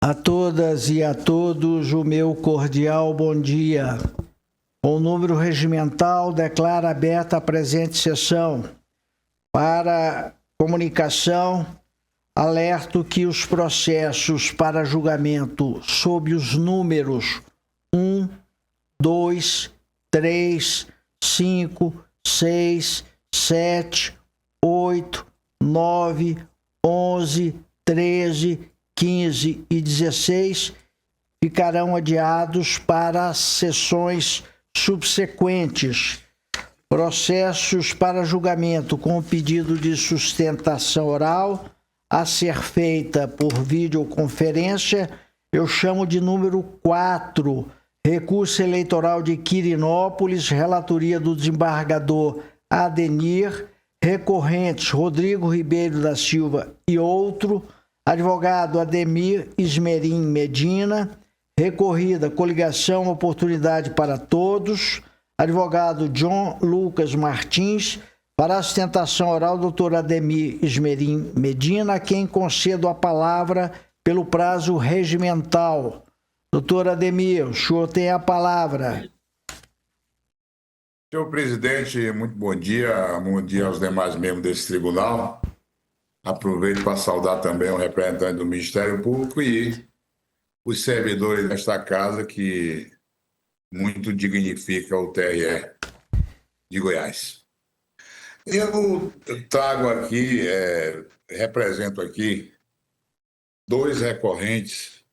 A todas e a todos o meu cordial bom dia. Com o número regimental, declaro aberta a presente sessão. Para comunicação, alerto que os processos para julgamento sob os números 1, 2, 3, 5, 6, 7, 8, 9, 11, 13, 15 e 16 ficarão adiados para sessões subsequentes. Processos para julgamento com pedido de sustentação oral a ser feita por videoconferência, eu chamo de número 4, recurso eleitoral de Quirinópolis, relatoria do desembargador Adenir, recorrentes Rodrigo Ribeiro da Silva e outro, advogado Ademir Ismerim Medina, recorrida coligação Oportunidade para Todos, advogado John Lucas Martins, para a sustentação oral, doutor Ademir Ismerim Medina, a quem concedo a palavra pelo prazo regimental. Doutor Ademir, o senhor tem a palavra. Senhor presidente, muito bom dia aos demais membros desse tribunal. Aproveito para saudar também o representante do Ministério Público e os servidores desta casa que muito dignifica o TRE de Goiás. Eu trago aqui, represento aqui dois recorrentes,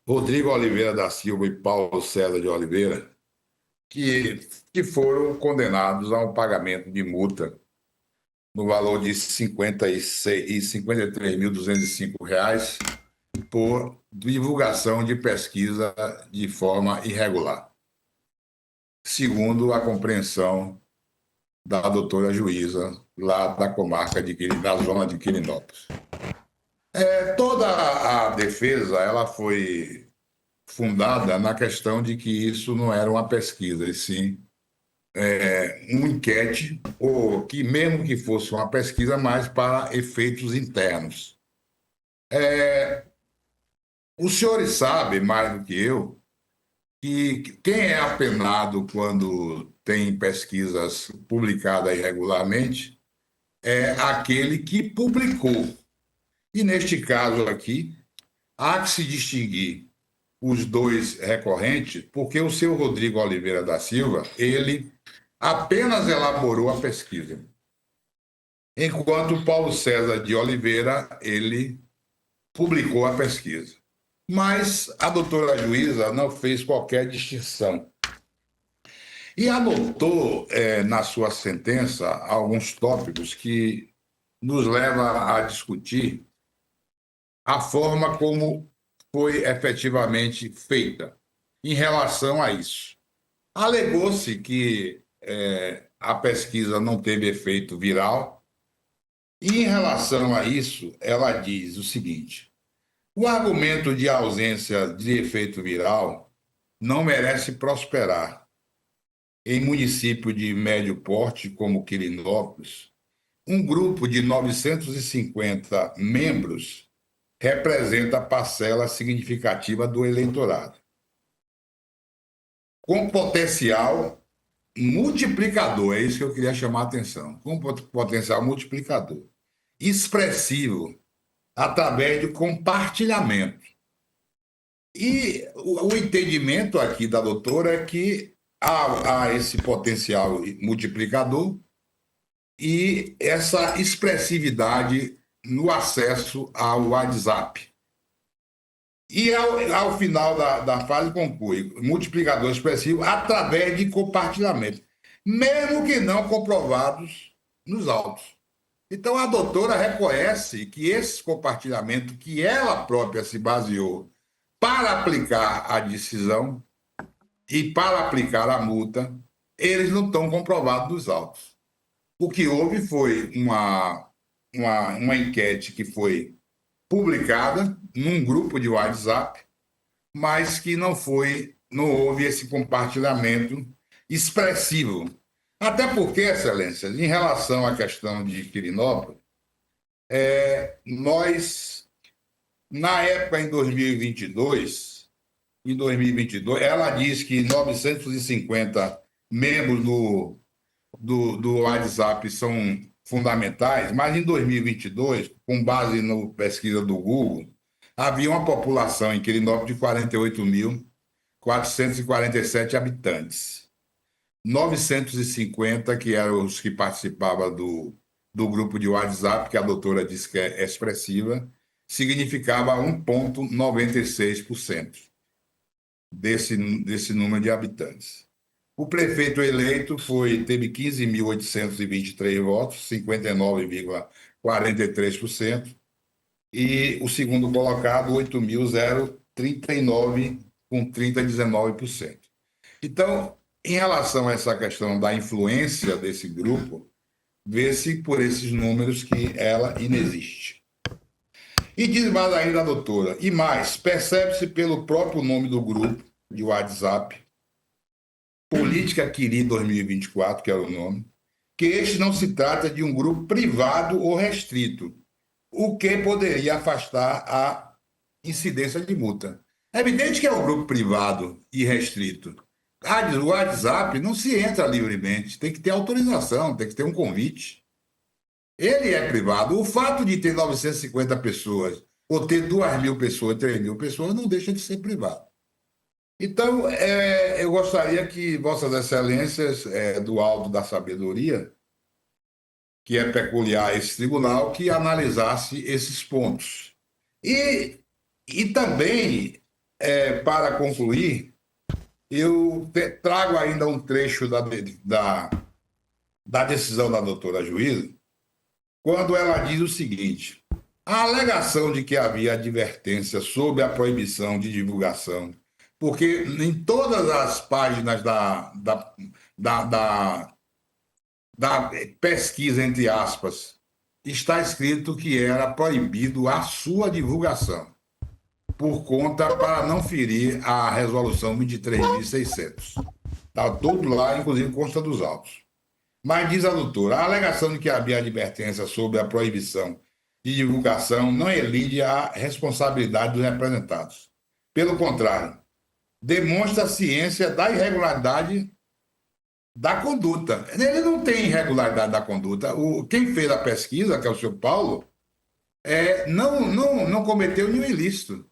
Rodrigo Oliveira da Silva e Paulo César de Oliveira, que foram condenados a um pagamento de multa no valor de R$ 53.205 por divulgação de pesquisa de forma irregular, segundo a compreensão da doutora juíza lá da comarca da zona de Quirinópolis. Toda a defesa ela foi fundada na questão de que isso não era uma pesquisa, e sim uma enquete, ou que mesmo que fosse uma pesquisa, mas para efeitos internos. Os senhores sabem, mais do que eu, que quem é apenado quando tem pesquisas publicadas irregularmente é aquele que publicou. E neste caso aqui, há que se distinguir os dois recorrentes, porque o seu Rodrigo Oliveira da Silva, ele apenas elaborou a pesquisa, enquanto o Paulo César de Oliveira, ele publicou a pesquisa. Mas a doutora juíza não fez qualquer distinção. E anotou na sua sentença alguns tópicos que nos levam a discutir a forma como foi efetivamente feita em relação a isso. Alegou-se que a pesquisa não teve efeito viral, e em relação a isso, ela diz o seguinte: o argumento de ausência de efeito viral não merece prosperar em município de médio porte como Quirinópolis. Um grupo de 950 membros representa a parcela significativa do eleitorado, com potencial multiplicador, é isso que eu queria chamar a atenção, com potencial multiplicador, expressivo, através de compartilhamento. E o entendimento aqui da doutora é que há esse potencial multiplicador e essa expressividade no acesso ao WhatsApp. E ao final da fase conclui, multiplicador expressivo através de compartilhamento, mesmo que não comprovados nos autos. Então, a doutora reconhece que esse compartilhamento que ela própria se baseou para aplicar a decisão e para aplicar a multa, eles não estão comprovados nos autos. O que houve foi uma enquete que foi publicada num grupo de WhatsApp, mas que não houve esse compartilhamento expressivo. Até porque, Excelência, em relação à questão de Quirinópolis, nós Na época, em 2022, ela diz que 950 membros do WhatsApp são fundamentais, mas em 2022, com base na pesquisa do Google, havia uma população em Quirinópolis de 48.447 habitantes. 950, que eram os que participavam do grupo de WhatsApp, que a doutora disse que é expressiva, significava 1,96% desse número de habitantes. O prefeito eleito teve 15.823 votos, 59,43%, e o segundo colocado, 8.039, com 30,19%. Então, em relação a essa questão da influência desse grupo, vê-se por esses números que ela inexiste. E diz mais ainda a doutora, e mais, percebe-se pelo próprio nome do grupo de WhatsApp, Política Quiri 2024, que é o nome, que este não se trata de um grupo privado ou restrito, o que poderia afastar a incidência de multa. É evidente que é um grupo privado e restrito. O WhatsApp não se entra livremente, tem que ter autorização, tem que ter um convite. Ele é privado. O fato de ter 950 pessoas, ou ter 2.000 pessoas, 3.000 pessoas, não deixa de ser privado. Então, eu gostaria que Vossas Excelências, do alto da sabedoria, que é peculiar a esse tribunal, que analisasse esses pontos. E também, para concluir, eu trago ainda um trecho da decisão da doutora juíza, quando ela diz o seguinte: a alegação de que havia advertência sobre a proibição de divulgação, porque em todas as páginas da pesquisa, entre aspas, está escrito que era proibido a sua divulgação, por conta para não ferir a resolução 23.600. Está tudo lá, inclusive consta dos autos. Mas diz a doutora, a alegação de que havia advertência sobre a proibição de divulgação não elide a responsabilidade dos representados. Pelo contrário, demonstra a ciência da irregularidade da conduta. Ele não tem irregularidade da conduta. Quem fez a pesquisa, que é o senhor Paulo, não cometeu nenhum ilícito.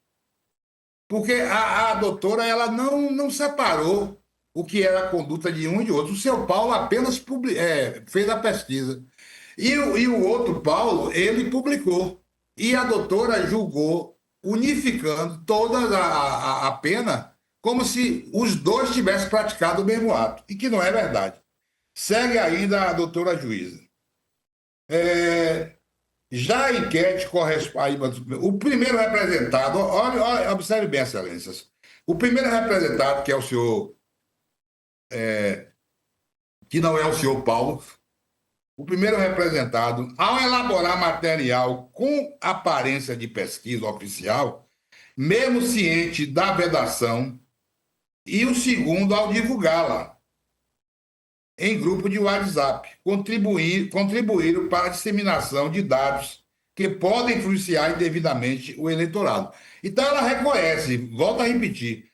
Porque a doutora ela não separou o que era a conduta de um e de outro. O seu Paulo apenas fez a pesquisa. E o outro Paulo, ele publicou. E a doutora julgou, unificando toda a pena, como se os dois tivessem praticado o mesmo ato, e que não é verdade. Segue ainda a doutora juíza. Já a enquete corresponde. O primeiro representado, observe bem, excelências. O primeiro representado, que é o senhor, que não é o senhor Paulo, o primeiro representado, ao elaborar material com aparência de pesquisa oficial, mesmo ciente da vedação, e o segundo ao divulgá-la em grupo de WhatsApp, contribuíram para a disseminação de dados que podem influenciar indevidamente o eleitorado. Então, ela reconhece, volta a repetir,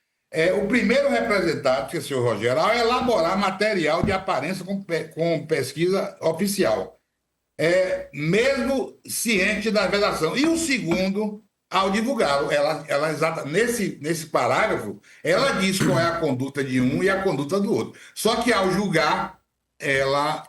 o primeiro representado, que é o senhor Rogério, ao elaborar material de aparência com pesquisa oficial, mesmo ciente da vedação, e o segundo ao divulgá-lo. Nesse parágrafo, ela diz qual é a conduta de um e a conduta do outro. Só que, ao julgar, ela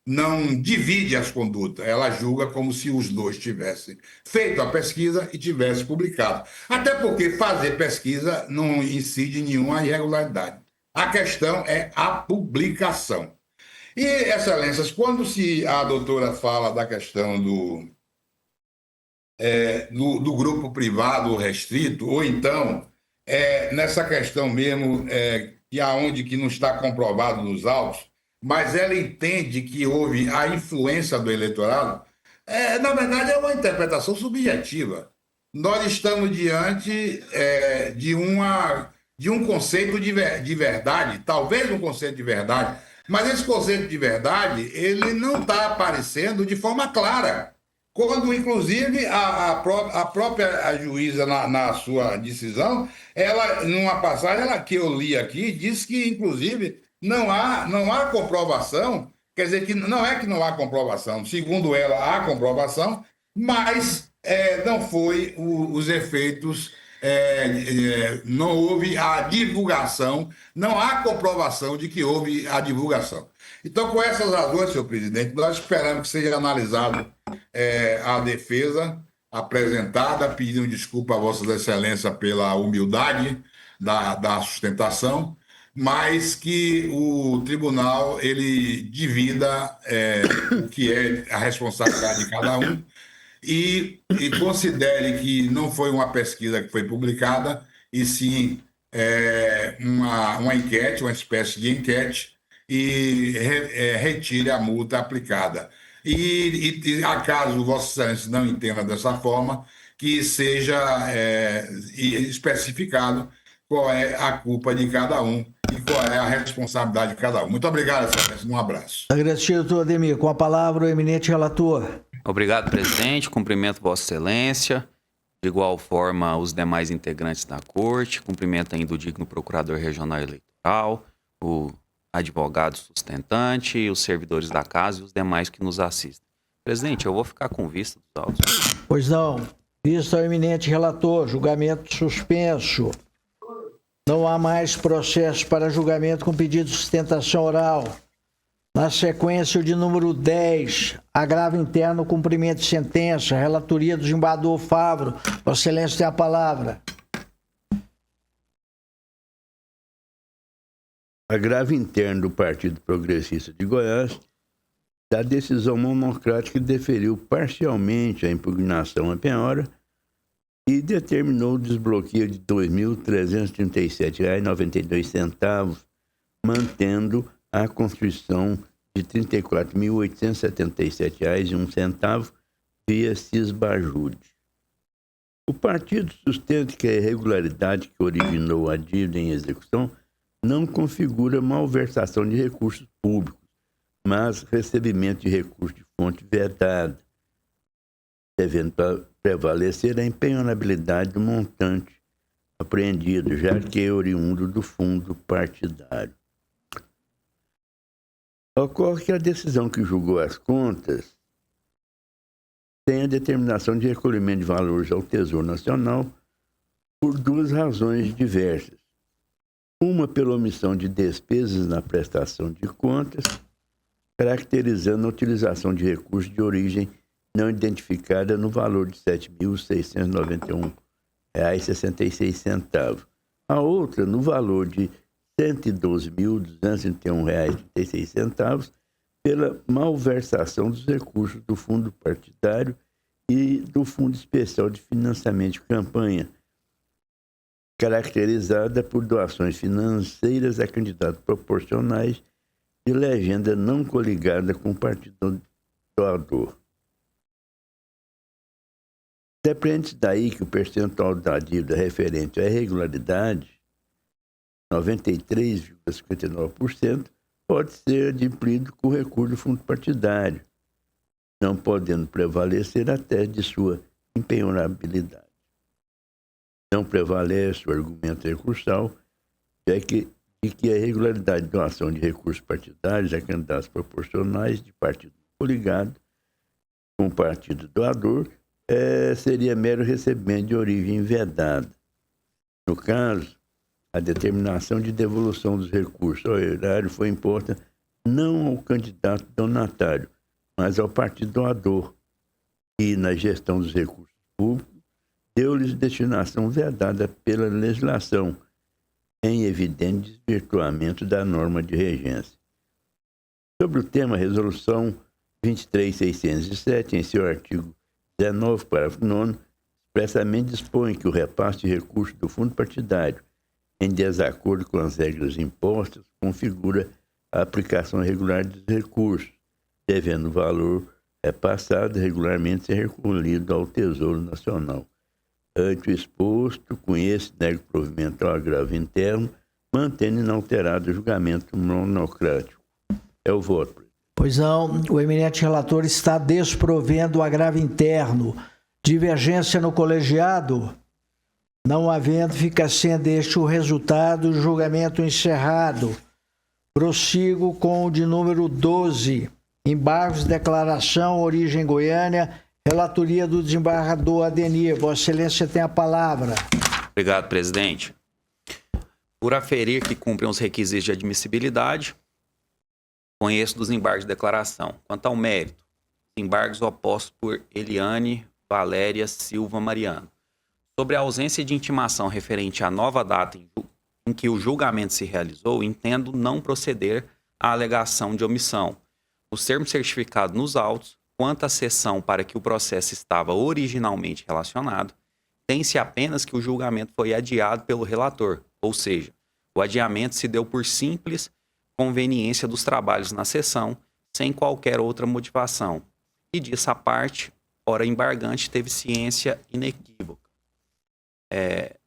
não divide as condutas, ela julga como se os dois tivessem feito a pesquisa e tivessem publicado. Até porque fazer pesquisa não incide em nenhuma irregularidade. A questão é a publicação. E, excelências, quando a doutora fala da questão do grupo privado ou restrito, ou então nessa questão mesmo, que não está comprovado nos autos, mas ela entende que houve a influência do eleitorado, na verdade é uma interpretação subjetiva. Nós estamos diante de um conceito de verdade, talvez um conceito de verdade, mas esse conceito de verdade ele não está aparecendo de forma clara. quando, inclusive, a própria juíza, na sua decisão, ela, numa passagem ela, que eu li aqui, diz que, inclusive, não há comprovação, quer dizer, que não é que não há comprovação, segundo ela, há comprovação, mas não foi os efeitos, não houve a divulgação, não há comprovação de que houve a divulgação. Então, com essas razões, senhor presidente, nós esperamos que seja analisado a defesa apresentada, pedindo desculpa a Vossa Excelência pela humildade da sustentação, mas que o tribunal ele divida o que é a responsabilidade de cada um e considere que não foi uma pesquisa que foi publicada, e sim uma enquete, uma espécie de enquete, e retire a multa aplicada. E acaso Vossa Excelência não entenda dessa forma, que seja especificado qual é a culpa de cada um e qual é a responsabilidade de cada um. Muito obrigado, Excelência. Um abraço. Agradecido, doutor Ademir. Com a palavra, o eminente relator. Obrigado, presidente. Cumprimento Vossa Excelência. De igual forma, os demais integrantes da Corte. Cumprimento ainda o digno Procurador Regional Eleitoral, o advogado sustentante, os servidores da casa e os demais que nos assistem. Presidente, eu vou ficar com vista dos autos. Pois não. Vista ao eminente relator. Julgamento suspenso. Não há mais processo para julgamento com pedido de sustentação oral. Na sequência, o de número 10, agravo interno, cumprimento de sentença, relatoria do desembargador Favro. Vossa Excelência tem a palavra. Agravo interno do Partido Progressista de Goiás da decisão monocrática que deferiu parcialmente a impugnação à penhora e determinou o desbloqueio de R$ 2.337,92, mantendo a Constituição de R$ 34.877,01 via Cisbajude. O partido sustenta que a irregularidade que originou a dívida em execução não configura malversação de recursos públicos, mas recebimento de recursos de fonte vedada, devendo prevalecer a empenhorabilidade do montante apreendido, já que é oriundo do fundo partidário. Ocorre que a decisão que julgou as contas tem a determinação de recolhimento de valores ao Tesouro Nacional por duas razões diversas. Uma pela omissão de despesas na prestação de contas, caracterizando a utilização de recursos de origem não identificada no valor de R$ 7.691,66. A outra no valor de R$ 112.231,36 pela malversação dos recursos do fundo partidário e do Fundo Especial de Financiamento de Campanha, caracterizada por doações financeiras a candidatos proporcionais de legenda não coligada com o partido doador. Depreende-se daí que o percentual da dívida referente à irregularidade, 93,59%, pode ser adimplido com recurso do fundo partidário, não podendo prevalecer a tese de sua empenhorabilidade. Não prevalece o argumento recursal de que a irregularidade de doação de recursos partidários a candidatos proporcionais de partido coligado com o partido doador seria mero recebimento de origem vedada. No caso, a determinação de devolução dos recursos ao erário foi imposta não ao candidato donatário, mas ao partido doador, e na gestão dos recursos públicos deu-lhes destinação vedada pela legislação, em evidente desvirtuamento da norma de regência. Sobre o tema, a Resolução 23.607, em seu artigo 19, parágrafo 9, expressamente dispõe que o repasse de recursos do fundo partidário, em desacordo com as regras impostas, configura a aplicação regular dos recursos, devendo o valor repassado regularmente ser recolhido ao Tesouro Nacional. Ante o exposto, conheço e nego provimento ao agravo interno, mantendo inalterado o julgamento monocrático. É o voto, presidente. Pois não, o eminente relator está desprovendo o agravo interno. Divergência no colegiado? Não havendo, fica sendo este o resultado, julgamento encerrado. Prossigo com o de número 12. Embargos, declaração, origem Goiânia, relatoria do desembargador Adenir. Vossa Excelência tem a palavra. Obrigado, presidente. Por aferir que cumprem os requisitos de admissibilidade, conheço dos embargos de declaração. Quanto ao mérito, embargos opostos por Eliane Valéria Silva Mariano. Sobre a ausência de intimação referente à nova data em que o julgamento se realizou, entendo não proceder à alegação de omissão. Os termos certificados nos autos, quanto à sessão para que o processo estava originalmente relacionado, tem-se apenas que o julgamento foi adiado pelo relator, ou seja, o adiamento se deu por simples conveniência dos trabalhos na sessão, sem qualquer outra motivação. E disso à parte, ora embargante teve ciência inequívoca.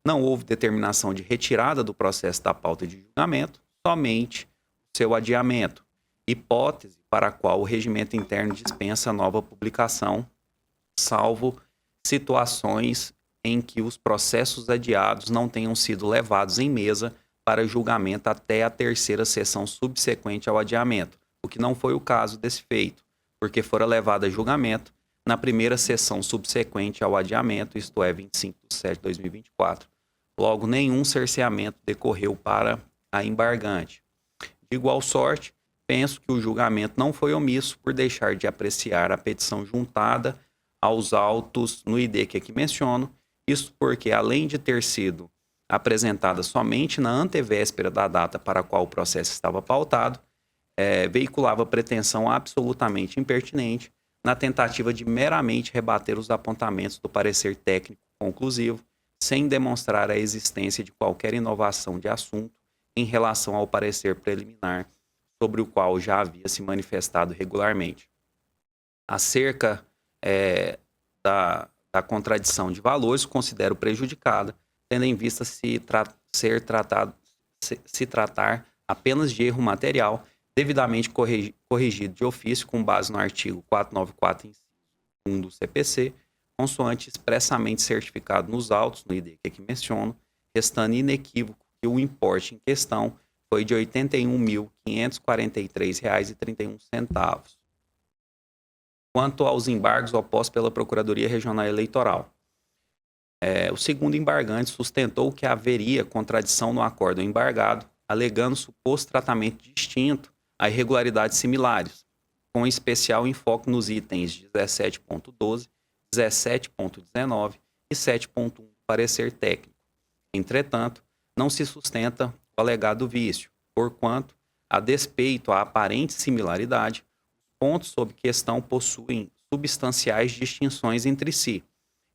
Não houve determinação de retirada do processo da pauta de julgamento, somente seu adiamento, hipótese para a qual o regimento interno dispensa nova publicação, salvo situações em que os processos adiados não tenham sido levados em mesa para julgamento até a terceira sessão subsequente ao adiamento, o que não foi o caso desse feito, porque fora levado a julgamento na primeira sessão subsequente ao adiamento, isto é, 25 de setembro de 2024. Logo, nenhum cerceamento decorreu para a embargante. De igual sorte, penso que o julgamento não foi omisso por deixar de apreciar a petição juntada aos autos no ID que aqui menciono, isso porque, além de ter sido apresentada somente na antevéspera da data para a qual o processo estava pautado, veiculava pretensão absolutamente impertinente na tentativa de meramente rebater os apontamentos do parecer técnico conclusivo, sem demonstrar a existência de qualquer inovação de assunto em relação ao parecer preliminar, sobre o qual já havia se manifestado regularmente. Acerca da contradição de valores, considero prejudicada, tendo em vista se tratar apenas de erro material, devidamente corrigido de ofício com base no artigo 494, inciso 1 do CPC, consoante expressamente certificado nos autos, no ID que aqui menciono, restando inequívoco que o importe em questão foi de R$ 81.543,31. Quanto aos embargos opostos pela Procuradoria Regional Eleitoral, o segundo embargante sustentou que haveria contradição no acórdão embargado, alegando suposto tratamento distinto a irregularidades similares, com especial enfoque nos itens 17.12, 17.19 e 7.1 do parecer técnico. Entretanto, não se sustenta o alegado vício, porquanto, a despeito à aparente similaridade, pontos sob questão possuem substanciais distinções entre si,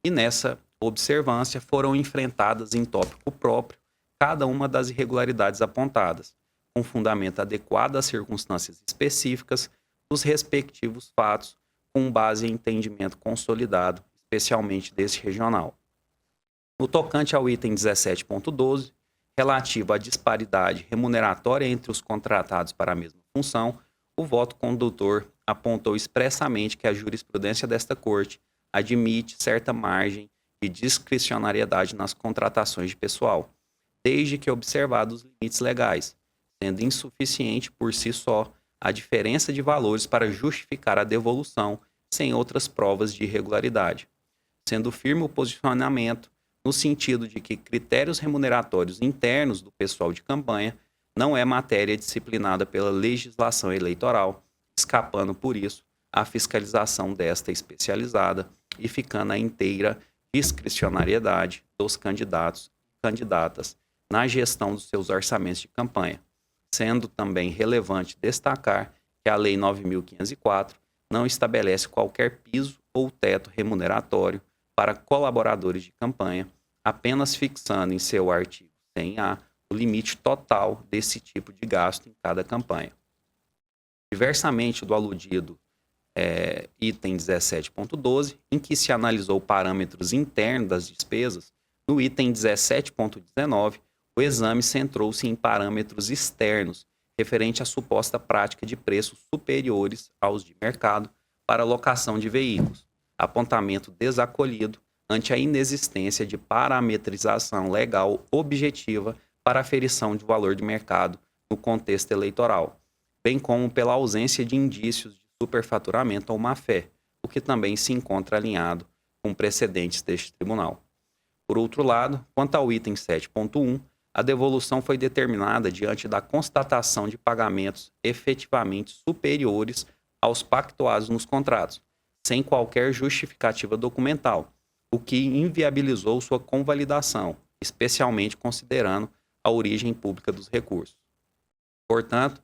e nessa observância foram enfrentadas em tópico próprio cada uma das irregularidades apontadas, com fundamento adequado às circunstâncias específicas dos respectivos fatos, com base em entendimento consolidado, especialmente deste regional. No tocante ao item 17.12, relativo à disparidade remuneratória entre os contratados para a mesma função, o voto condutor apontou expressamente que a jurisprudência desta Corte admite certa margem de discricionariedade nas contratações de pessoal, desde que observados os limites legais, sendo insuficiente por si só a diferença de valores para justificar a devolução sem outras provas de irregularidade, sendo firme o posicionamento no sentido de que critérios remuneratórios internos do pessoal de campanha não é matéria disciplinada pela legislação eleitoral, escapando, por isso, à fiscalização desta especializada e ficando a inteira discricionariedade dos candidatos e candidatas na gestão dos seus orçamentos de campanha, sendo também relevante destacar que a Lei 9.504 não estabelece qualquer piso ou teto remuneratório para colaboradores de campanha, apenas fixando em seu artigo 100A o limite total desse tipo de gasto em cada campanha. Diversamente do aludido item 17.12, em que se analisou parâmetros internos das despesas, no item 17.19, o exame centrou-se em parâmetros externos, referente à suposta prática de preços superiores aos de mercado para locação de veículos, apontamento desacolhido ante a inexistência de parametrização legal objetiva para aferição de valor de mercado no contexto eleitoral, bem como pela ausência de indícios de superfaturamento ou má-fé, o que também se encontra alinhado com precedentes deste tribunal. Por outro lado, quanto ao item 7.1, a devolução foi determinada diante da constatação de pagamentos efetivamente superiores aos pactuados nos contratos, sem qualquer justificativa documental, o que inviabilizou sua convalidação, especialmente considerando a origem pública dos recursos. Portanto,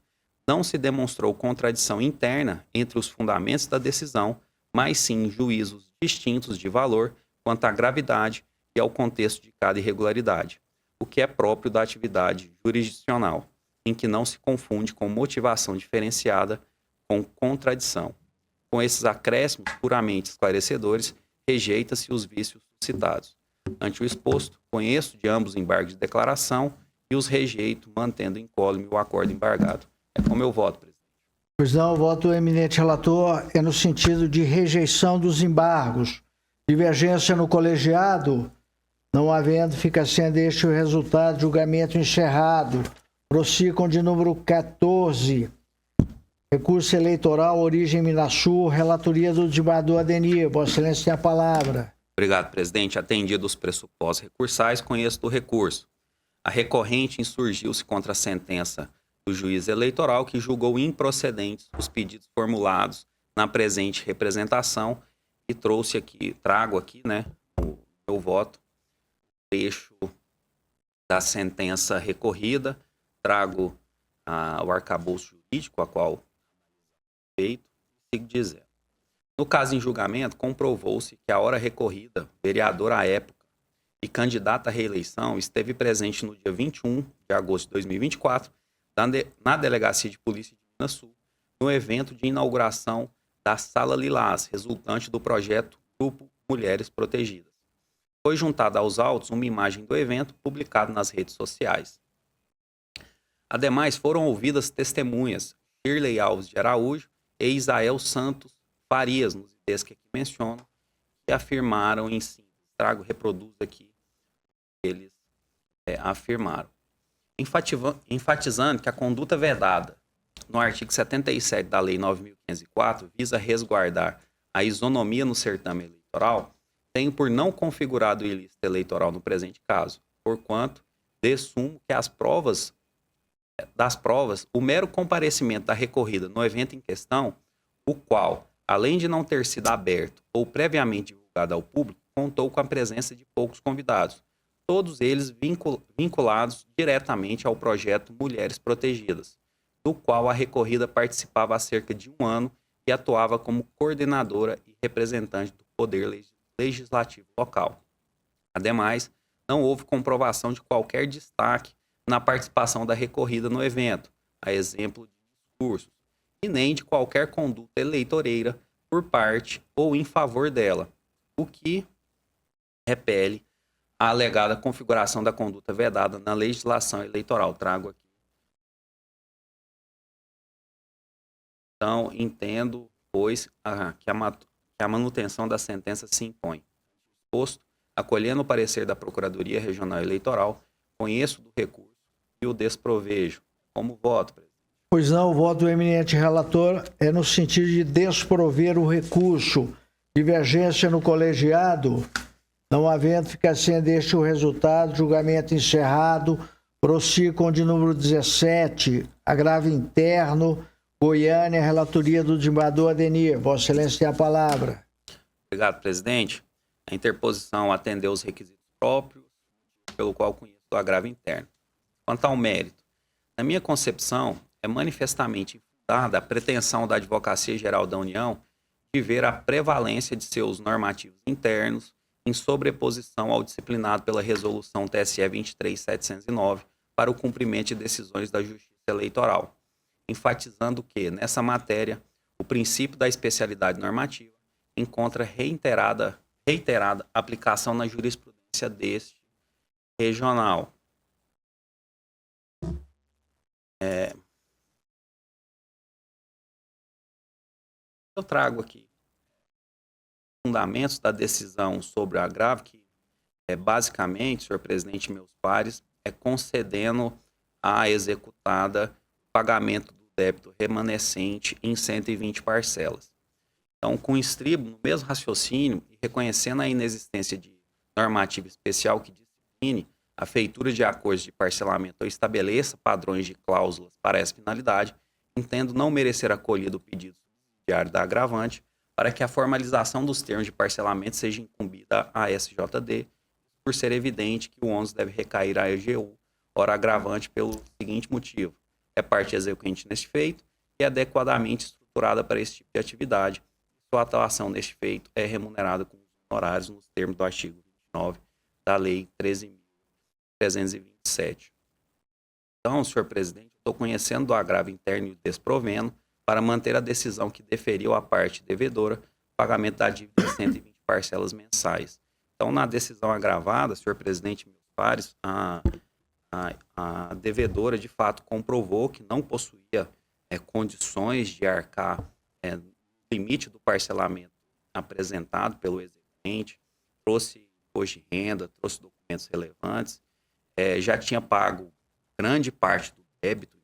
não se demonstrou contradição interna entre os fundamentos da decisão, mas sim juízos distintos de valor quanto à gravidade e ao contexto de cada irregularidade, o que é próprio da atividade jurisdicional, em que não se confunde com motivação diferenciada com contradição. Com esses acréscimos puramente esclarecedores, rejeita-se os vícios suscitados. Ante o exposto, conheço de ambos embargos de declaração e os rejeito, mantendo incólume o acordo embargado. É como eu voto, presidente. Pois não, o voto do eminente relator é no sentido de rejeição dos embargos. Divergência no colegiado, não havendo, fica sendo este o resultado, julgamento encerrado. Prossigo de número 14. Recurso eleitoral, origem Minasul, relatoria do desembargador Adenir. Vossa Excelência tem a palavra. Obrigado, presidente. Atendido os pressupostos recursais, conheço do recurso. A recorrente insurgiu-se contra a sentença do juiz eleitoral que julgou improcedentes os pedidos formulados na presente representação e trago aqui, o meu voto, trecho da sentença recorrida, trago o arcabouço jurídico, a qual feito, e sigo dizendo. No caso em julgamento, comprovou-se que a hora recorrida, vereador à época e candidata à reeleição, esteve presente no dia 21 de agosto de 2024, na Delegacia de Polícia de Minas Sul, no evento de inauguração da Sala Lilás, resultante do projeto Grupo Mulheres Protegidas. Foi juntada aos autos uma imagem do evento publicada nas redes sociais. Ademais, foram ouvidas testemunhas Shirley Alves de Araújo e Isael Santos Farias, nos itens que aqui menciono, que afirmaram em si. Reproduzo aqui, eles afirmaram. Enfatizando que a conduta vedada no artigo 77 da Lei 9.504 visa resguardar a isonomia no certame eleitoral, tenho por não configurado o ilícito eleitoral no presente caso, porquanto dessumo que das provas, o mero comparecimento da recorrida no evento em questão, o qual, além de não ter sido aberto ou previamente divulgado ao público, contou com a presença de poucos convidados, todos eles vinculados diretamente ao projeto Mulheres Protegidas, do qual a recorrida participava há cerca de um ano e atuava como coordenadora e representante do Poder Legislativo local. Ademais, não houve comprovação de qualquer destaque na participação da recorrida no evento, a exemplo de discursos, e nem de qualquer conduta eleitoreira por parte ou em favor dela, o que repele a alegada configuração da conduta vedada na legislação eleitoral. Trago aqui. Então, entendo, pois, que a manutenção da sentença se impõe. Posto, acolhendo o parecer da Procuradoria Regional Eleitoral, conheço do recurso e o desprovejo. Como voto, presidente? Pois não, o voto do eminente relator é no sentido de desprover o recurso. Divergência no colegiado, não havendo, fica sendo este o resultado, julgamento encerrado. Prossigo de número 17, agravo interno, Goiânia, relatoria do desembargador Adenir. Vossa Excelência tem a palavra. Obrigado, presidente. A interposição atendeu os requisitos próprios, pelo qual conheço o agravo interno. Quanto ao mérito, na minha concepção, é manifestamente infundada a pretensão da Advocacia Geral da União de ver a prevalência de seus normativos internos em sobreposição ao disciplinado pela Resolução TSE 23.709 para o cumprimento de decisões da Justiça Eleitoral, enfatizando que, nessa matéria, o princípio da especialidade normativa encontra reiterada aplicação na jurisprudência deste regional. Eu trago aqui fundamentos da decisão sobre o agravo, que basicamente, senhor presidente e meus pares, concedendo à executada o pagamento do débito remanescente em 120 parcelas. Então, com estribo, no mesmo raciocínio, e reconhecendo a inexistência de normativa especial que discipline a feitura de acordos de parcelamento ou estabeleça padrões de cláusulas para essa finalidade, entendo não merecer acolhido o pedido subsidiário da agravante para que a formalização dos termos de parcelamento seja incumbida à SJD, por ser evidente que o ônus deve recair à EGU, ora agravante pelo seguinte motivo: é parte exequente neste feito e é adequadamente estruturada para esse tipo de atividade. Sua atuação neste feito é remunerada com honorários nos termos do artigo 29 da Lei 13.327. Então, senhor presidente, estou conhecendo do agravo interno e desprovendo para manter a decisão que deferiu a parte devedora o pagamento da dívida de 120 parcelas mensais. Então, na decisão agravada, senhor presidente e meus pares, a devedora, de fato, comprovou que não possuía condições de arcar no limite do parcelamento apresentado pelo exequente, trouxe imposto de renda, trouxe documentos relevantes, já tinha pago grande parte do débito.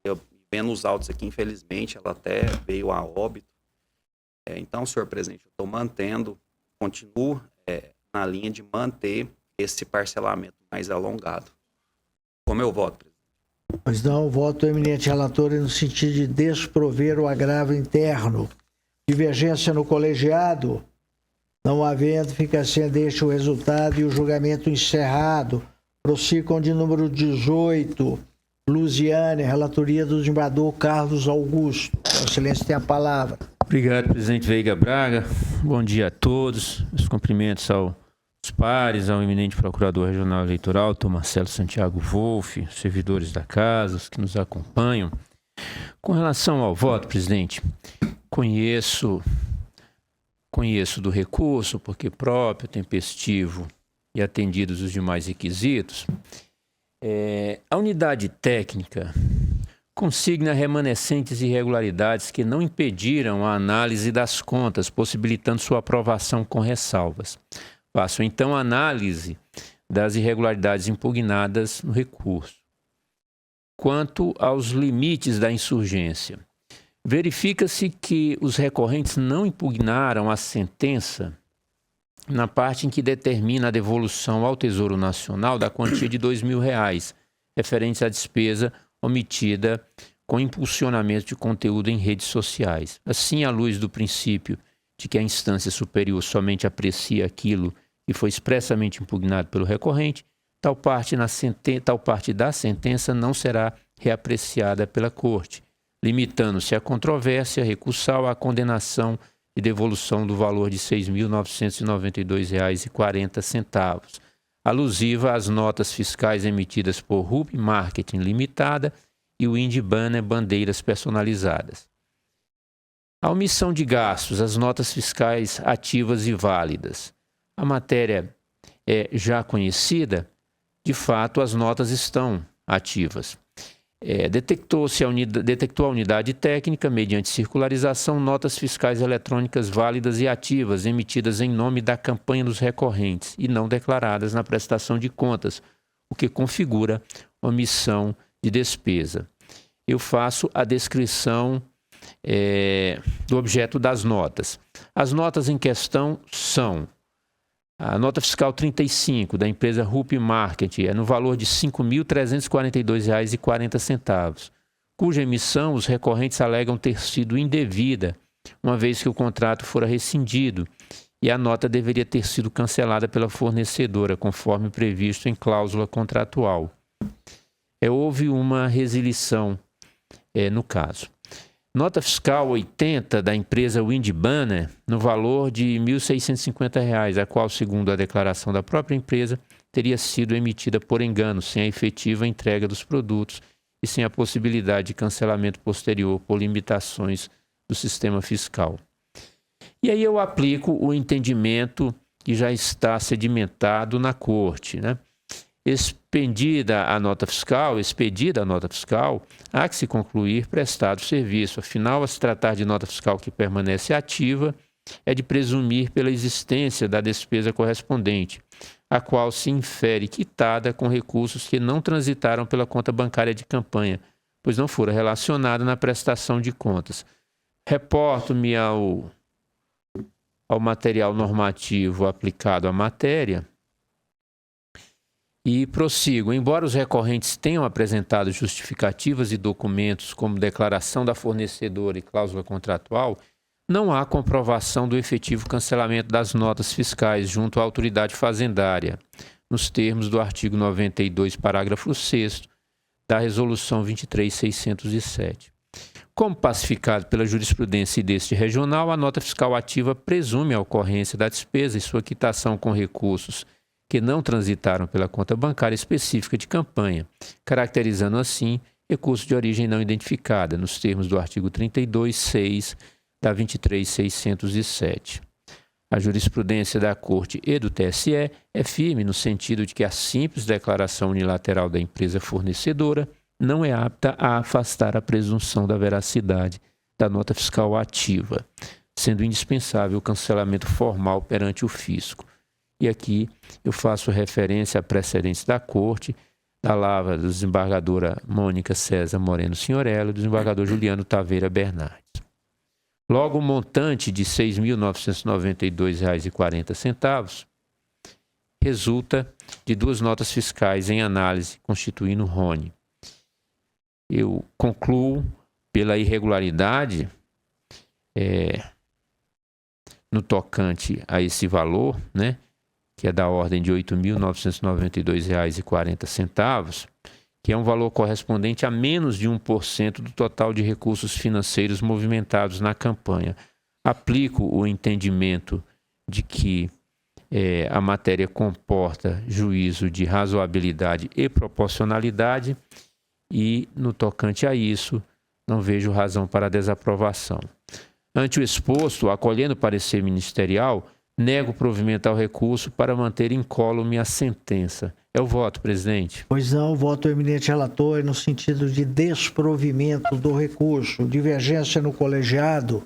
Eu vendo os autos aqui, infelizmente, ela até veio a óbito. Então, senhor presidente, eu estou mantendo, continuo na linha de manter esse parcelamento mais alongado. Como eu voto, presidente? Pois não, voto eminente relator no sentido de desprover o agravo interno. Divergência no colegiado. Não havendo, fica sendo este o resultado e o julgamento encerrado. Prossigo com o de número 18. Lusiane, relatoria do desembargador Carlos Augusto. Excelência tem a palavra. Obrigado, presidente Veiga Braga. Bom dia a todos. Os cumprimentos aos pares, ao eminente procurador regional eleitoral, Dr. Marcelo Santiago Wolff, servidores da casa, os que nos acompanham. Com relação ao voto, presidente, conheço do recurso, porque próprio, tempestivo e atendidos os demais requisitos. A unidade técnica consigna remanescentes irregularidades que não impediram a análise das contas, possibilitando sua aprovação com ressalvas. Faço então a análise das irregularidades impugnadas no recurso. Quanto aos limites da insurgência, verifica-se que os recorrentes não impugnaram a sentença na parte em que determina a devolução ao Tesouro Nacional da quantia de R$2.000, referente à despesa omitida com impulsionamento de conteúdo em redes sociais. Assim, à luz do princípio de que a instância superior somente aprecia aquilo que foi expressamente impugnado pelo recorrente, tal parte da sentença não será reapreciada pela Corte, limitando-se a controvérsia recursal à condenação de devolução do valor de R$ 6.992,40, alusiva às notas fiscais emitidas por RUP Marketing Limitada e o Indy Banner Bandeiras Personalizadas. A omissão de gastos, as notas fiscais ativas e válidas. A matéria é já conhecida, de fato as notas estão ativas. Detectou a unidade técnica, mediante circularização, notas fiscais eletrônicas válidas e ativas, emitidas em nome da campanha dos recorrentes e não declaradas na prestação de contas, o que configura omissão de despesa. Eu faço a descrição do objeto das notas. As notas em questão são: a nota fiscal 35 da empresa RUP Marketing no valor de R$ 5.342,40, cuja emissão os recorrentes alegam ter sido indevida, uma vez que o contrato fora rescindido e a nota deveria ter sido cancelada pela fornecedora, conforme previsto em cláusula contratual. Houve uma resilição no caso. Nota fiscal 80 da empresa Indy Banner no valor de R$ 1.650, a qual, segundo a declaração da própria empresa, teria sido emitida por engano, sem a efetiva entrega dos produtos e sem a possibilidade de cancelamento posterior por limitações do sistema fiscal. E aí eu aplico o entendimento que já está sedimentado na Corte, né? expedida a nota fiscal, há que se concluir prestado o serviço. Afinal, a se tratar de nota fiscal que permanece ativa, é de presumir pela existência da despesa correspondente, a qual se infere quitada com recursos que não transitaram pela conta bancária de campanha, pois não fora relacionada na prestação de contas. Reporto-me ao material normativo aplicado à matéria e prossigo. Embora os recorrentes tenham apresentado justificativas e documentos como declaração da fornecedora e cláusula contratual, não há comprovação do efetivo cancelamento das notas fiscais junto à autoridade fazendária, nos termos do artigo 92, parágrafo 6º da Resolução 23.607. Como pacificado pela jurisprudência deste regional, a nota fiscal ativa presume a ocorrência da despesa e sua quitação com recursos que não transitaram pela conta bancária específica de campanha, caracterizando assim recurso de origem não identificada, nos termos do artigo 32.6 da 23.607. A jurisprudência da Corte e do TSE é firme no sentido de que a simples declaração unilateral da empresa fornecedora não é apta a afastar a presunção da veracidade da nota fiscal ativa, sendo indispensável o cancelamento formal perante o fisco. E aqui eu faço referência a precedentes da Corte, da lavra da desembargadora Mônica César Moreno Signorello e do desembargador Juliano Taveira Bernardes. Logo, o montante de R$ 6.992,40 resulta de duas notas fiscais em análise, constituindo RONE. Eu concluo pela irregularidade no tocante a esse valor, né, que é da ordem de R$ 8.992,40, que é um valor correspondente a menos de 1% do total de recursos financeiros movimentados na campanha. Aplico o entendimento de que a matéria comporta juízo de razoabilidade e proporcionalidade e, no tocante a isso, não vejo razão para a desaprovação. Ante o exposto, acolhendo o parecer ministerial, nego provimento ao recurso para manter incólume a sentença. É o voto, presidente. Pois não, voto eminente relator no sentido de desprovimento do recurso, divergência no colegiado,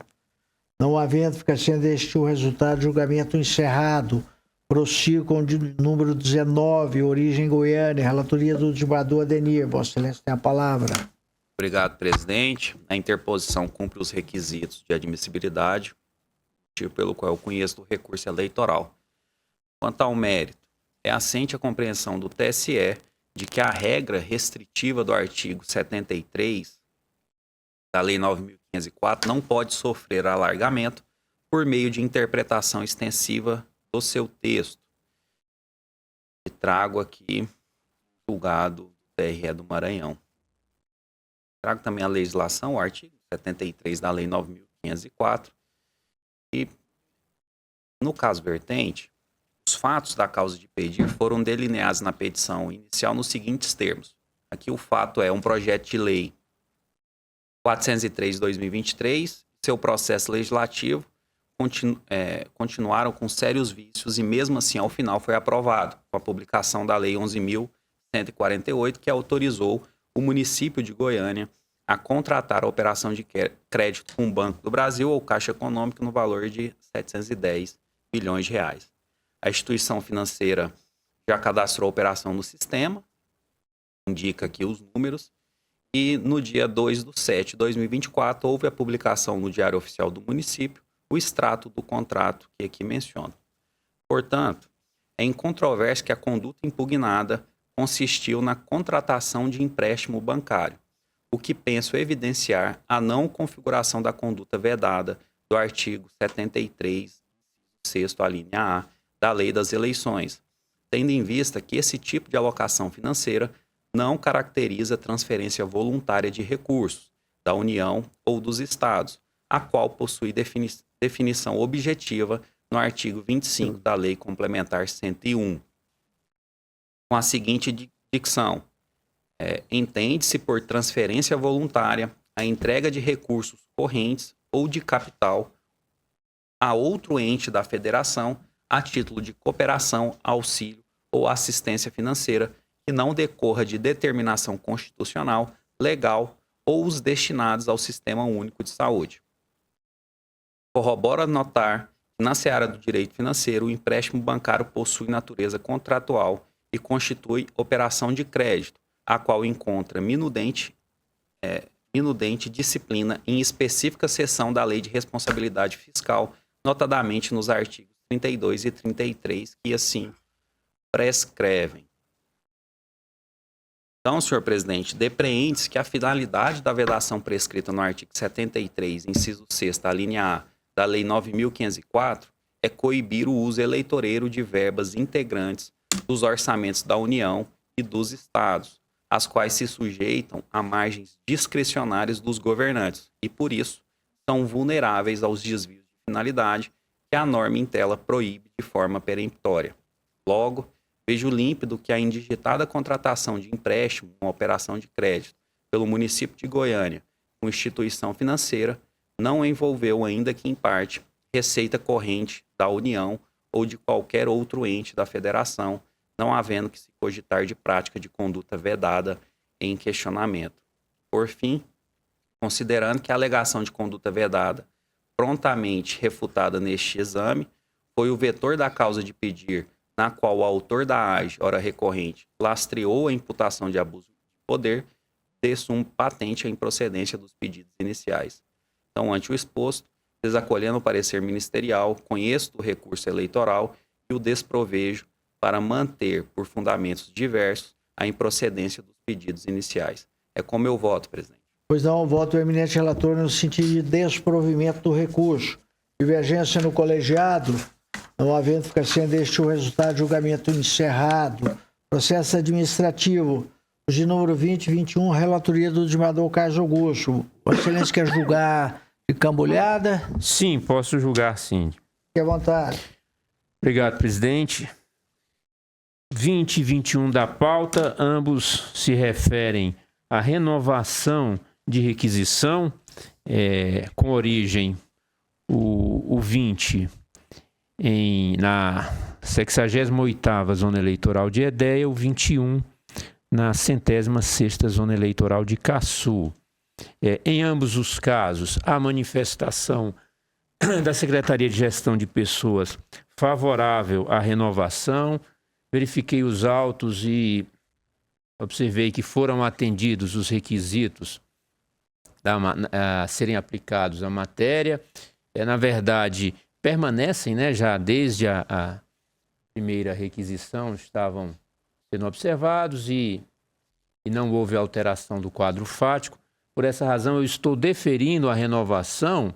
não havendo, fica sendo este o resultado do julgamento encerrado. Prossigo com o número 19, origem Goiânia, relatoria do desembargador Adenir. Vossa Excelência tem a palavra. Obrigado, presidente. A interposição cumpre os requisitos de admissibilidade, motivo pelo qual eu conheço o recurso eleitoral. Quanto ao mérito, é assente a compreensão do TSE de que a regra restritiva do artigo 73 da Lei 9.504 não pode sofrer alargamento por meio de interpretação extensiva do seu texto. E trago aqui o julgado do TRE do Maranhão. Trago também a legislação, o artigo 73 da Lei 9.504, e, no caso vertente, os fatos da causa de pedir foram delineados na petição inicial nos seguintes termos. Aqui o fato é um projeto de lei 403 de 2023, seu processo legislativo continuaram com sérios vícios e mesmo assim ao final foi aprovado com a publicação da Lei 11.148, que autorizou o município de Goiânia a contratar a operação de crédito com o Banco do Brasil ou Caixa Econômica no valor de R$ 710 bilhões de reais. A instituição financeira já cadastrou a operação no sistema, indica aqui os números, e no dia 2/7/2024 houve a publicação no Diário Oficial do Município o extrato do contrato que aqui menciono. Portanto, é incontrovérsia que a conduta impugnada consistiu na contratação de empréstimo bancário, o que penso evidenciar a não configuração da conduta vedada do artigo 73, 6º, a linha A, da Lei das Eleições, tendo em vista que esse tipo de alocação financeira não caracteriza transferência voluntária de recursos da União ou dos Estados, a qual possui definição objetiva no artigo 25 da Lei Complementar 101, com a seguinte dicção: entende-se por transferência voluntária a entrega de recursos correntes ou de capital a outro ente da federação a título de cooperação, auxílio ou assistência financeira que não decorra de determinação constitucional, legal ou os destinados ao Sistema Único de Saúde. Corrobora notar que, na seara do direito financeiro, o empréstimo bancário possui natureza contratual e constitui operação de crédito, a qual encontra minudente disciplina em específica seção da Lei de Responsabilidade Fiscal, notadamente nos artigos 32 e 33, que assim prescrevem. Então, senhor presidente, depreende-se que a finalidade da vedação prescrita no artigo 73, inciso 6º, a linha A, da Lei 9.504, é coibir o uso eleitoreiro de verbas integrantes dos orçamentos da União e dos Estados, as quais se sujeitam a margens discricionárias dos governantes e, por isso, são vulneráveis aos desvios de finalidade que a norma em tela proíbe de forma peremptória. Logo, vejo límpido que a indigitada contratação de empréstimo, uma operação de crédito, pelo município de Goiânia, com instituição financeira, não envolveu, ainda que em parte, receita corrente da União ou de qualquer outro ente da federação, não havendo que se cogitar de prática de conduta vedada em questionamento. Por fim, considerando que a alegação de conduta vedada, prontamente refutada neste exame, foi o vetor da causa de pedir, na qual o autor da AGE, ora recorrente, lastreou a imputação de abuso de poder, de sumo patente a improcedência dos pedidos iniciais. Então, ante o exposto, desacolhendo o parecer ministerial, conheço do recurso eleitoral e o desprovejo para manter, por fundamentos diversos, a improcedência dos pedidos iniciais. É como eu voto, presidente. Pois não, voto o eminente relator no sentido de desprovimento do recurso. Divergência no colegiado, não havendo ficação deste o resultado de julgamento encerrado. Processo administrativo, os de número 20 e 21, relatoria do desembargador Carlos Augusto. Vossa Excelência quer julgar de cambulhada? Sim, posso julgar, sim. Fique à vontade. Obrigado, presidente. 20 e 21 da pauta, ambos se referem à renovação de requisição, com origem o 20 na 68ª Zona Eleitoral de Edéia, o 21 na 106ª Zona Eleitoral de Caçu. Em ambos os casos, a manifestação da Secretaria de Gestão de Pessoas favorável à renovação. Verifiquei os autos e observei que foram atendidos os requisitos a serem aplicados à matéria. Na verdade, permanecem, né, já desde a primeira requisição, estavam sendo observados e não houve alteração do quadro fático. Por essa razão, eu estou deferindo a renovação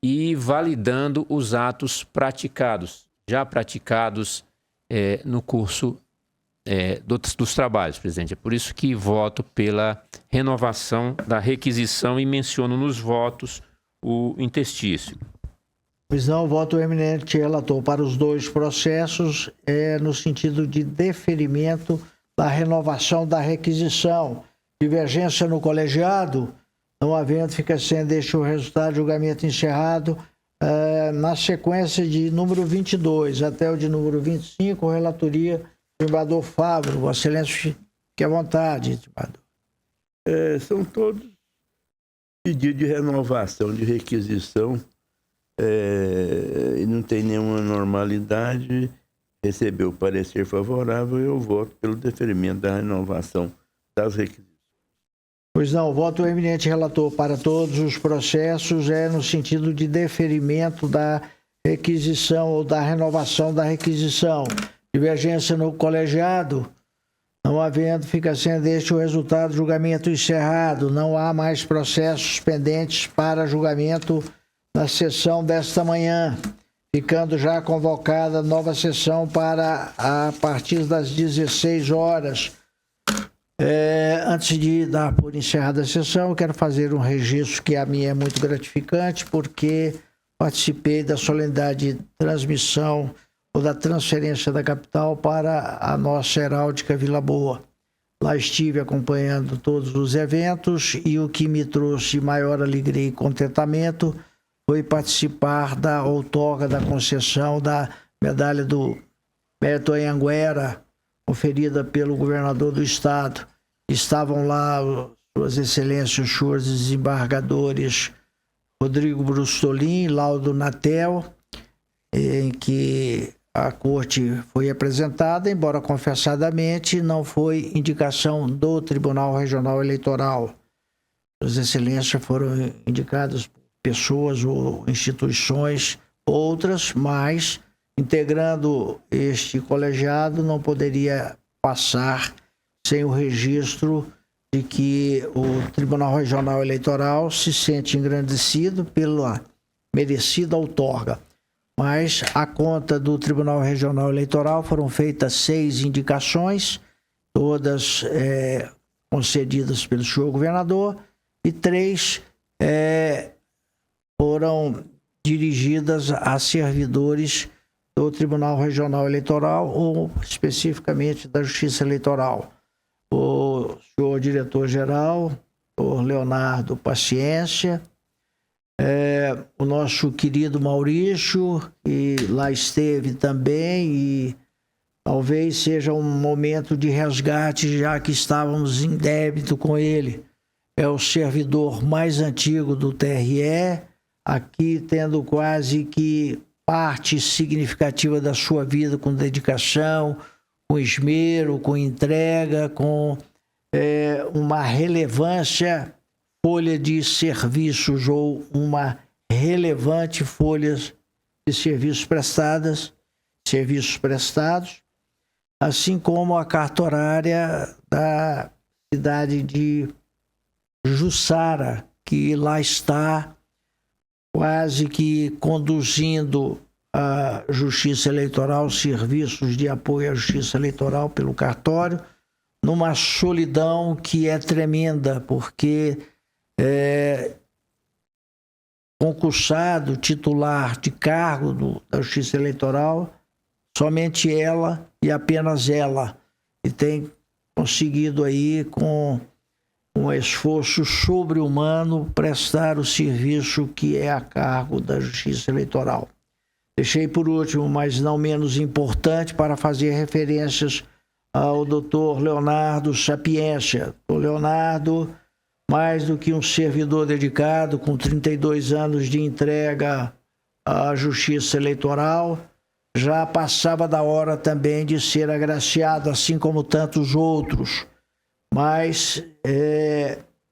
e validando os atos praticados, já praticados no curso dos trabalhos, presidente. É por isso que voto pela renovação da requisição e menciono nos votos o interstício. Pois não, voto o eminente relator para os dois processos, no sentido de deferimento da renovação da requisição. Divergência no colegiado, não havendo, fica sendo este o resultado de julgamento encerrado. Na sequência de número 22 até o de número 25, relatoria do desembargador Fávaro. Vossa Excelência, fique à vontade, desembargador. São todos pedidos de renovação de requisição e não tem nenhuma normalidade. Recebeu o parecer favorável, eu voto pelo deferimento da renovação das requisições. Pois não, voto o eminente relator para todos os processos no sentido de deferimento da requisição ou da renovação da requisição. Divergência no colegiado, não havendo, fica sendo este o resultado do julgamento encerrado. Não há mais processos pendentes para julgamento na sessão desta manhã, ficando já convocada nova sessão para a partir das 16 horas. Antes de dar por encerrada a sessão, eu quero fazer um registro que a mim é muito gratificante, porque participei da solenidade de transmissão ou da transferência da capital para a nossa heráldica Vila Boa. Lá estive acompanhando todos os eventos e o que me trouxe maior alegria e contentamento foi participar da outorga da concessão da medalha do Mérito Anhanguera conferida pelo governador do estado. Estavam lá suas excelências, os senhores desembargadores Rodrigo Brustolin, Laudo Natel, em que a corte foi apresentada, embora confessadamente não foi indicação do Tribunal Regional Eleitoral. As excelências foram indicadas por pessoas ou instituições outras, mas integrando este colegiado não poderia passar sem o registro de que o Tribunal Regional Eleitoral se sente engrandecido pela merecida outorga. Mas, à conta do Tribunal Regional Eleitoral, foram feitas 6 indicações, todas concedidas pelo senhor governador, e 3 foram dirigidas a servidores do Tribunal Regional Eleitoral ou, especificamente, da Justiça Eleitoral. O senhor diretor-geral, o Leonardo Paciência, o nosso querido Maurício, que lá esteve também, e talvez seja um momento de resgate, já que estávamos em débito com ele. É o servidor mais antigo do TRE, aqui tendo quase que parte significativa da sua vida com dedicação, com esmero, com entrega, com uma relevância, folha de serviços ou uma relevante folha de serviços prestados, assim como a carta horária da cidade de Jussara, que lá está quase que conduzindo a Justiça Eleitoral, serviços de apoio à Justiça Eleitoral pelo cartório, numa solidão que é tremenda, porque concursado, titular de cargo da Justiça Eleitoral, somente ela e apenas ela, e tem conseguido aí com um esforço sobre-humano prestar o serviço que é a cargo da Justiça Eleitoral. Deixei por último, mas não menos importante, para fazer referências ao doutor Leonardo Sapiência. O Leonardo, mais do que um servidor dedicado, com 32 anos de entrega à Justiça Eleitoral, já passava da hora também de ser agraciado, assim como tantos outros. Mas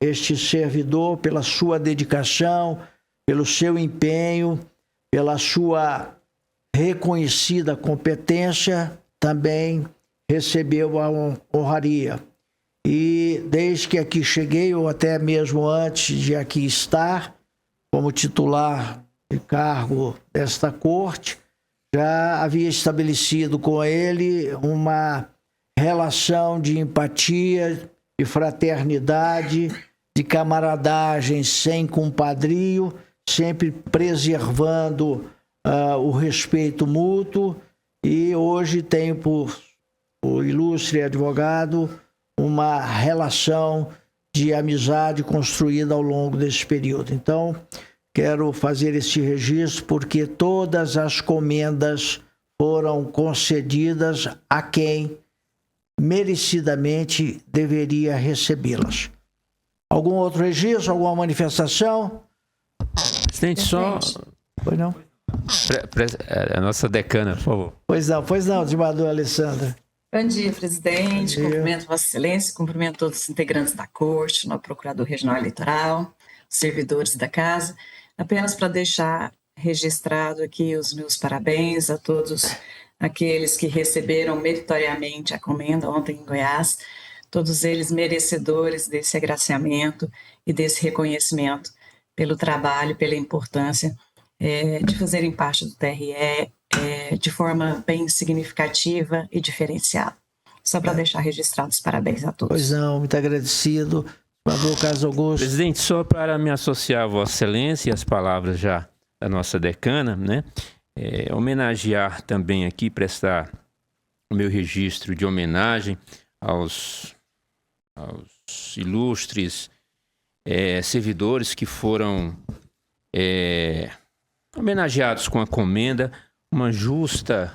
este servidor, pela sua dedicação, pelo seu empenho, pela sua reconhecida competência, também recebeu a honraria. E desde que aqui cheguei, ou até mesmo antes de aqui estar, como titular de cargo desta corte, já havia estabelecido com ele uma relação de empatia, de fraternidade, de camaradagem sem compadrio, sempre preservando o respeito mútuo, e hoje tenho por o ilustre advogado uma relação de amizade construída ao longo desse período. Então, quero fazer esse registro porque todas as comendas foram concedidas a quem merecidamente deveria recebê-las. Algum outro registro, alguma manifestação? Presidente, só... Pois não? A nossa decana, por favor. Pois não, desembargadora Alessandra. Bom dia, presidente. Bom dia. Cumprimento Vossa Excelência, cumprimento todos os integrantes da Corte, o Procurador Regional Eleitoral, os servidores da Casa. Apenas para deixar registrado aqui os meus parabéns a todos aqueles que receberam meritoriamente a comenda ontem em Goiás, todos eles merecedores desse agraciamento e desse reconhecimento pelo trabalho, pela importância de fazerem parte do TRE de forma bem significativa e diferenciada. Só para deixar registrados, parabéns a todos. Pois não, muito agradecido. Senador Carlos Augusto. Presidente, só para me associar a Vossa Excelência e as palavras já da nossa decana, né? Homenagear também aqui, prestar o meu registro de homenagem aos ilustres servidores que foram homenageados com a comenda, uma justa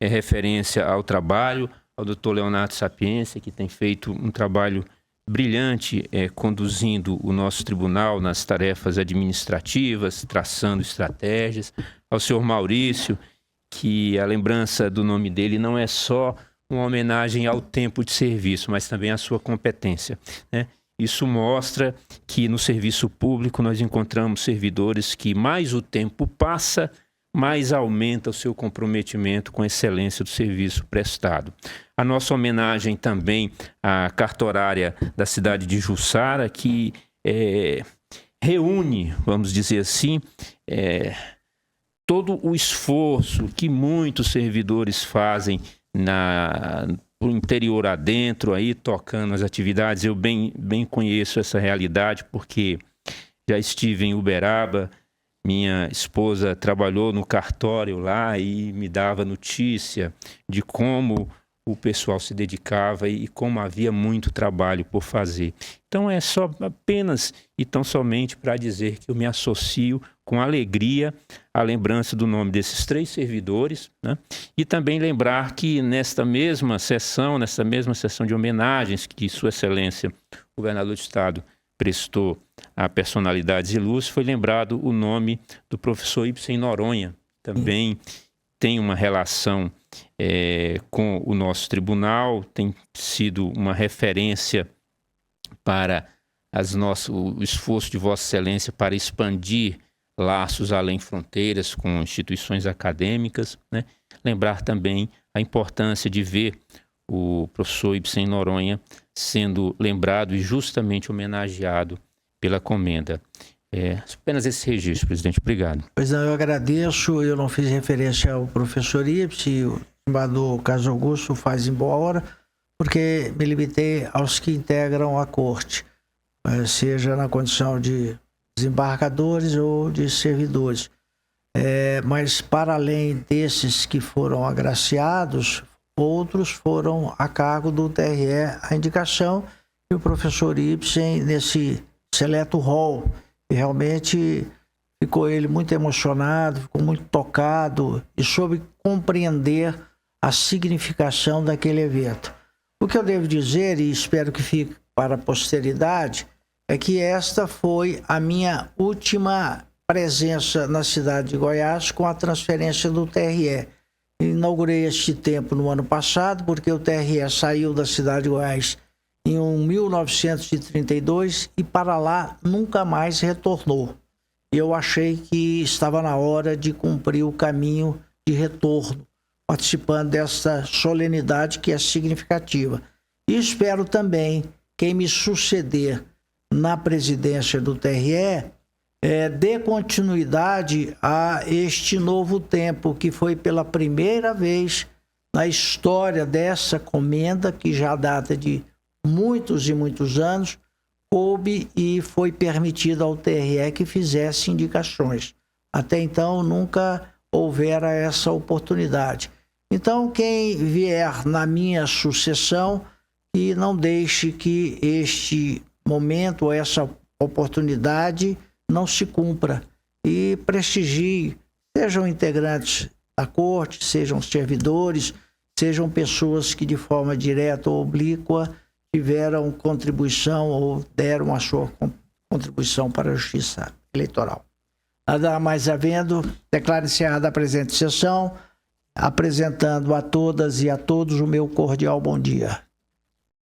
referência ao trabalho, ao Dr. Leonardo Sapiência, que tem feito um trabalho brilhante conduzindo o nosso tribunal nas tarefas administrativas, traçando estratégias, ao senhor Maurício, que a lembrança do nome dele não é só uma homenagem ao tempo de serviço, mas também à sua competência, né? Isso mostra que no serviço público nós encontramos servidores que mais o tempo passa, mais aumenta o seu comprometimento com a excelência do serviço prestado. A nossa homenagem também à cartorária da cidade de Jussara, que reúne, vamos dizer assim, todo o esforço que muitos servidores fazem no interior adentro, aí tocando as atividades. Eu bem conheço essa realidade, porque já estive em Uberaba. Minha esposa trabalhou no cartório lá e me dava notícia de como o pessoal se dedicava e como havia muito trabalho por fazer. Então é só apenas e tão somente para dizer que eu me associo com alegria à lembrança do nome desses 3 servidores, né? E também lembrar que nesta mesma sessão de homenagens que Sua Excelência, o Governador do Estado, prestou a personalidades ilustres, foi lembrado o nome do professor Ibsen Noronha, também tem uma relação com o nosso tribunal, tem sido uma referência para o esforço de Vossa Excelência para expandir laços além fronteiras com instituições acadêmicas, né? Lembrar também a importância de ver o professor Ibsen Noronha sendo lembrado e justamente homenageado pela Comenda. Apenas esse registro, presidente. Obrigado. Pois não, eu agradeço. Eu não fiz referência ao professor Ibsen, o embaixador Carlos Augusto faz em boa hora, porque me limitei aos que integram a corte, seja na condição de desembargadores ou de servidores. Mas, para além desses que foram agraciados, outros foram a cargo do TRE a indicação, e o professor Ibsen, nesse seleto rol, e realmente ficou ele muito emocionado, ficou muito tocado e soube compreender a significação daquele evento. O que eu devo dizer, e espero que fique para a posteridade, é que esta foi a minha última presença na cidade de Goiás com a transferência do TRE. Inaugurei este tempo no ano passado, porque o TRE saiu da cidade de Goiás em 1932 e para lá nunca mais retornou. Eu achei que estava na hora de cumprir o caminho de retorno, participando dessa solenidade que é significativa. E espero também quem me suceder na presidência do TRE dê continuidade a este novo tempo, que foi pela primeira vez na história dessa comenda, que já data de muitos e muitos anos, coube e foi permitido ao TRE que fizesse indicações. Até então nunca houvera essa oportunidade. Então, quem vier na minha sucessão, que não deixe que este momento, essa oportunidade não se cumpra, e prestigie, sejam integrantes da corte, sejam servidores, sejam pessoas que de forma direta ou oblíqua tiveram contribuição ou deram a sua contribuição para a justiça eleitoral. Nada mais havendo, declaro encerrada a presente sessão, apresentando a todas e a todos o meu cordial bom dia.